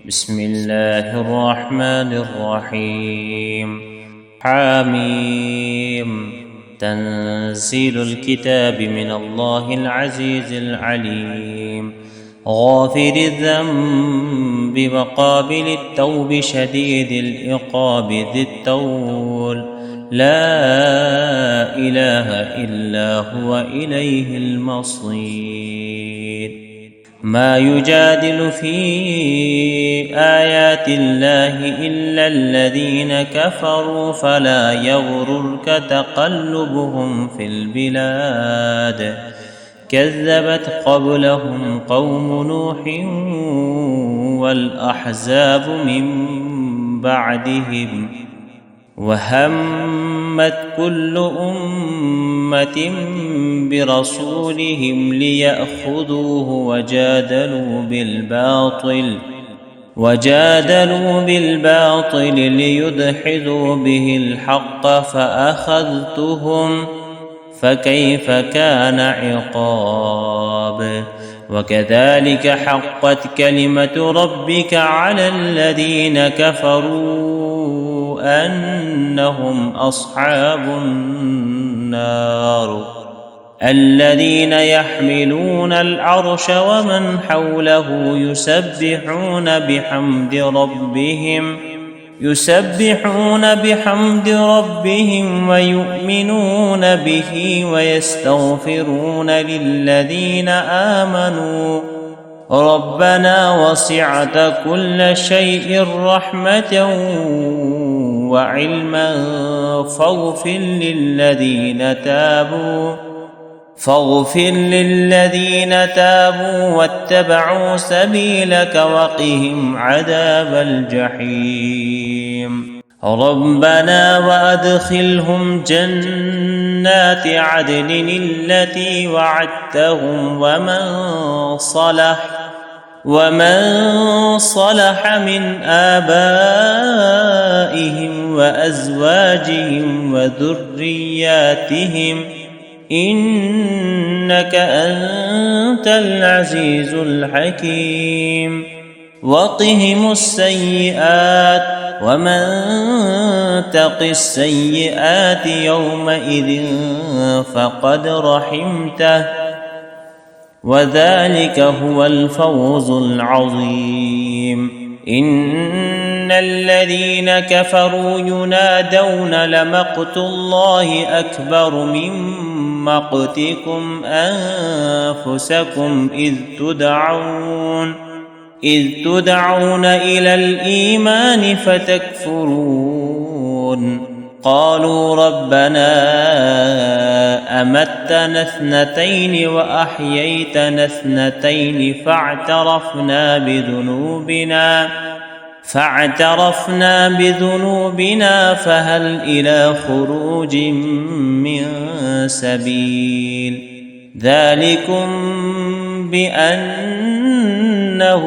بسم الله الرحمن الرحيم. حميم. تنزيل الكتاب من الله العزيز العليم، غافر الذنب وقابل التوب شديد العقاب ذي الطول، لا إله إلا هو إليه المصير. ما يجادل في آيات الله إلا الذين كفروا، فلا يغررك تقلبهم في البلاد. كذبت قبلهم قوم نوح والأحزاب من بعدهم، وهمت كل أمة برسولهم ليأخذوه وجادلوا بالباطل ليدحضوا به الحق فأخذتهم، فكيف كان عقاب. وكذلك حقت كلمة ربك على الذين كفروا أنهم أصحاب النار. الذين يحملون العرش ومن حوله يسبحون بحمد ربهم ويؤمنون به ويستغفرون للذين آمنوا ربنا وسعت كل شيء رحمة وعلما فاغفر للذين تابوا واتبعوا سبيلك وقهم عذاب الجحيم. ربنا وأدخلهم جنات عدن التي وعدتهم ومن صلح من آبائهم وأزواجهم وذرياتهم إنك أنت العزيز الحكيم. وقهم السيئات ومن تق السيئات يومئذ فقد رحمته، وذلك هو الفوز العظيم. إن الذين كفروا ينادون لمقت الله أكبر من مقتكم أنفسكم إذ تدعون إلى الإيمان فتكفرون. قالوا ربنا أمتنا اثنتين وأحييتنا اثنتين فاعترفنا بذنوبنا فهل إلى خروج من سبيل. ذلكم بأنه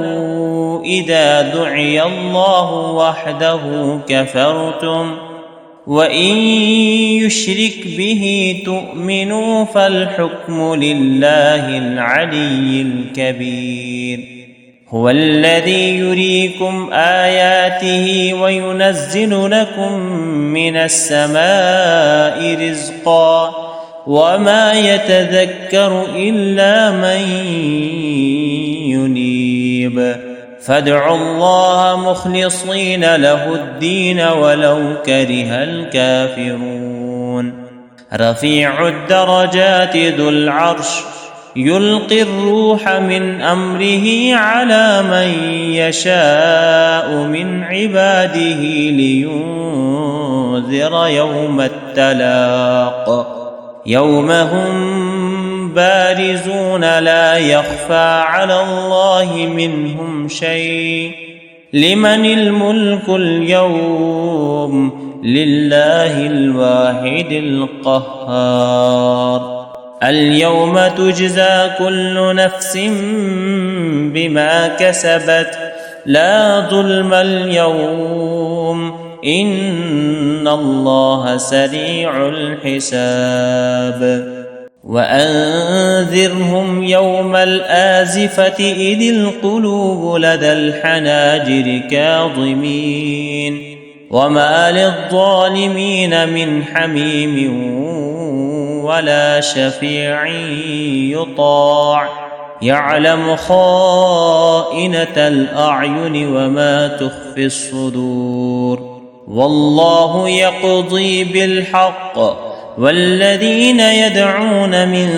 إذا دعي الله وحده كفرتم، وإن يشرك به تؤمنوا فالحكم لله العلي الكبير. هو الذي يريكم آياته وينزل لكم من السماء رزقا، وما يتذكر إلا من ينيب. فادعوا الله مخلصين له الدين ولو كره الكافرون. رفيع الدرجات ذو العرش يلقي الروح من أمره على من يشاء من عباده لينذر يوم التلاق، يوم هم بارزون لا يخفى على الله منهم شيء. لمن الملك اليوم؟ لله الواحد القهار. اليوم تجزى كل نفس بما كسبت لا ظلم اليوم إن الله سريع الحساب. وأنذرهم يوم الآزفة إذ القلوب لدى الحناجر كاظمين وما للظالمين من حميم ولا شفيع يطاع يعلم خائنة الأعين وما تخفي الصدور والله يقضي بالحق والذين يدعون من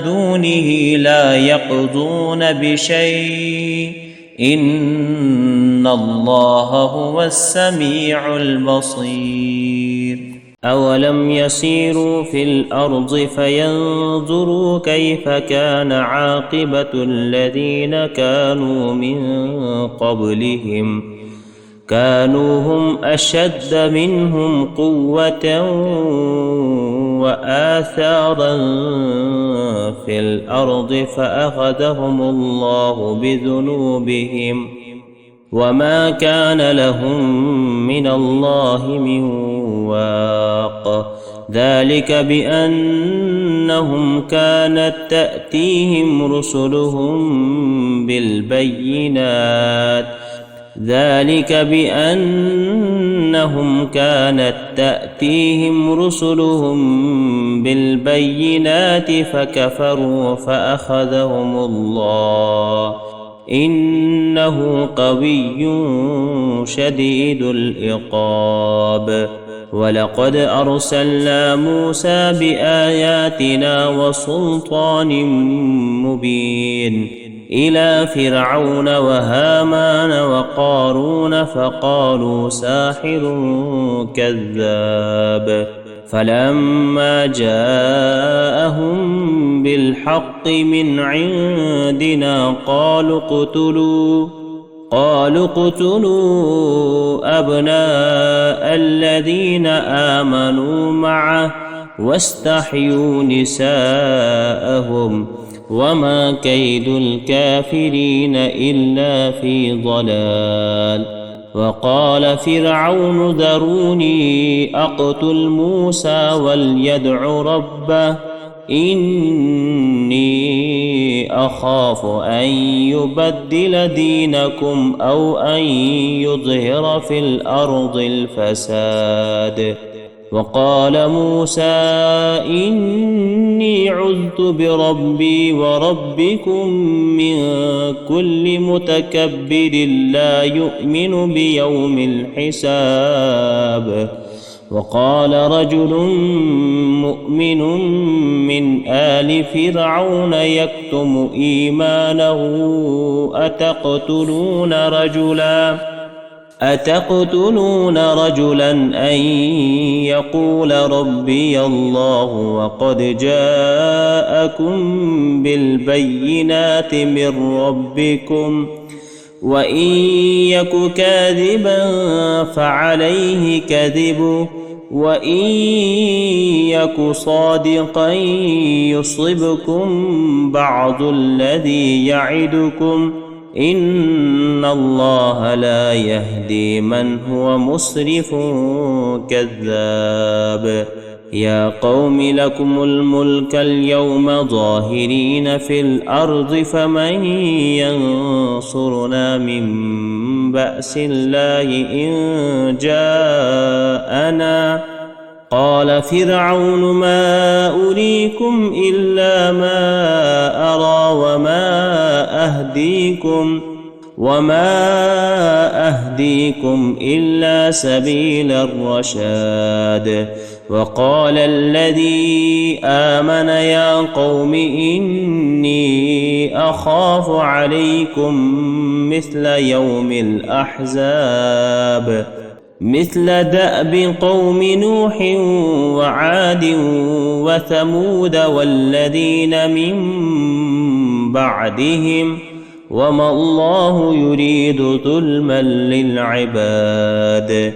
دونه لا يقضون بشيء إن الله هو السميع البصير أولم يسيروا في الأرض فينظروا كيف كان عاقبة الذين كانوا من قبلهم كانوا هم أشد منهم قوة وآثارا في الأرض فأخذهم الله بذنوبهم وما كان لهم من الله من واق ذلك بأنهم كانت تأتيهم رسلهم بالبينات فكفروا فأخذهم الله إنه قوي شديد العقاب ولقد أرسلنا موسى بآياتنا وسلطان مبين إلى فرعون وهامان وقارون فقالوا ساحر كذاب فلما جاءهم بالحق من عندنا قالوا اقتلوا أبناء الذين آمنوا معه واستحيوا نساءهم وما كيد الكافرين إلا في ضلال وقال فرعون ذروني أقتل موسى وليدع ربه إني أخاف أن يبدل دينكم أو أن يظهر في الأرض الفساد وقال موسى إني عذت بربي وربكم من كل متكبر لا يؤمن بيوم الحساب وقال رجل مؤمن من آل فرعون يكتم إيمانه أتقتلون رجلا أن يقول ربي الله وقد جاءكم بالبينات من ربكم وإن يك كاذبا فعليه كذبه وإن يك صادقا يصبكم بعض الذي يعدكم إن الله لا يهدي من هو مسرف كذاب يا قوم لكم الملك اليوم ظاهرين في الأرض فمن ينصرنا من بأس الله إن جاءنا قال فرعون ما أريكم إلا ما أرى وما أهديكم إلا سبيل الرشاد وقال الذي آمن يا قوم إني أخاف عليكم مثل يوم الأحزاب مثل دأب قوم نوح وعاد وثمود والذين من بعدهم وما الله يريد ظلما للعباد